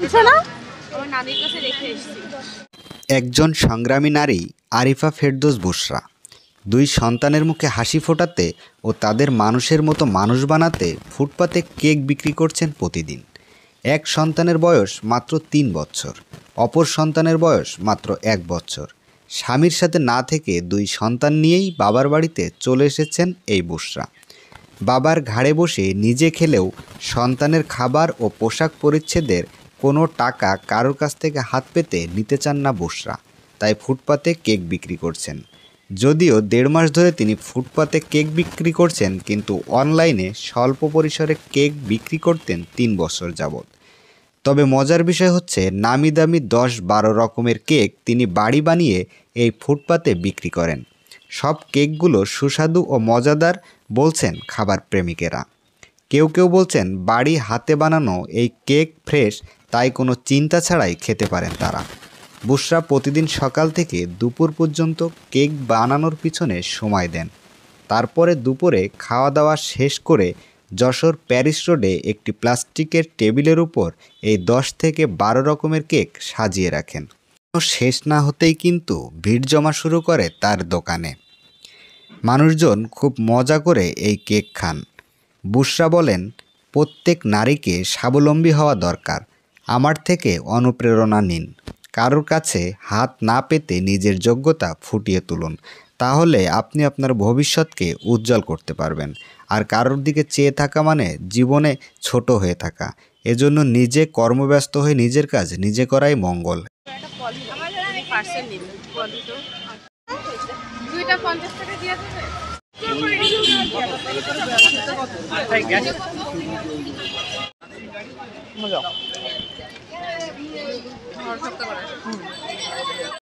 লাগছে না? আমার নানির কাছে রেখে এসেছি। একজন সংগ্রামী নারী আরিফা ফেরদৌস বুশরা 2 সন্তানের মুখে হাসি ফোটাতে ও তাদের মানুষের মতো মানুষ বানাতে ফুটপাতে কেক বিক্রি করছেন প্রতিদিন। এক সন্তানের বয়স মাত্র 3 বছর, অপর সন্তানের বয়স মাত্র 1 বছর। স্বামীর সাথে না থেকে 2 সন্তান নিয়েই বাবার বাড়িতে চলে এসেছেন এই বুশরা। বাবার ঘাড়ে বসে নিজে খেলেও সন্তানের খাবার ও পোশাক পরিচ্ছদের কোনো টাকা কারোর কাছ থেকে হাত পেতে নিতে চান না বুশরা, তাই ফুটপাতে কেক বিক্রি করছেন। যদিও 1.5 মাস ধরে তিনি ফুটপাতে কেক বিক্রি করছেন, কিন্তু অনলাইনে স্বল্প পরিসরে কেক বিক্রি করতেন 3 বছর যাবৎ। তবে মজার বিষয় হচ্ছে, নামি দামি 10-12 রকমের কেক তিনি বাড়ি বানিয়ে এই ফুটপাতে বিক্রি করেন। সব কেকগুলো সুস্বাদু ও মজাদার বলছেন খাবার প্রেমিকেরা। কেউ কেউ বলছেন বাড়ি হাতে বানানো এই কেক ফ্রেশ, তাই কোনো চিন্তা ছাড়াই খেতে পারেন তারা। বুশরা প্রতিদিন সকাল থেকে দুপুর পর্যন্ত কেক বানানোর পিছনে সময় দেন। তারপরে দুপুরে খাওয়া দাওয়া শেষ করে যশোর প্যারিস রোডে একটি প্লাস্টিকের টেবিলের উপর এই 10 থেকে 12 রকমের কেক সাজিয়ে রাখেন। শেষ না হতেই কিন্তু ভিড় জমা শুরু করে তার দোকানে। মানুষজন খুব মজা করে এই কেক খান। বুশরা বলেন, প্রত্যেক নারীকে স্বাবলম্বী হওয়া দরকার। আমার থেকে অনুপ্রেরণা নিন। কারোর কাছে হাত না পেতে নিজের যোগ্যতা ফুটিয়ে তুলুন, তাহলে আপনি আপনার ভবিষ্যৎকে উজ্জ্বল করতে পারবেন। আর কারোর দিকে চেয়ে থাকা মানে জীবনে ছোট হয়ে থাকা। এজন্য নিজে কর্মব্যস্ত হয়ে নিজের কাজ নিজে করাই মঙ্গল। একটা পলি আমার পার্সেল নেবেন পলি তো 2টা 50 টাকা দিয়ে দেবে। মজা।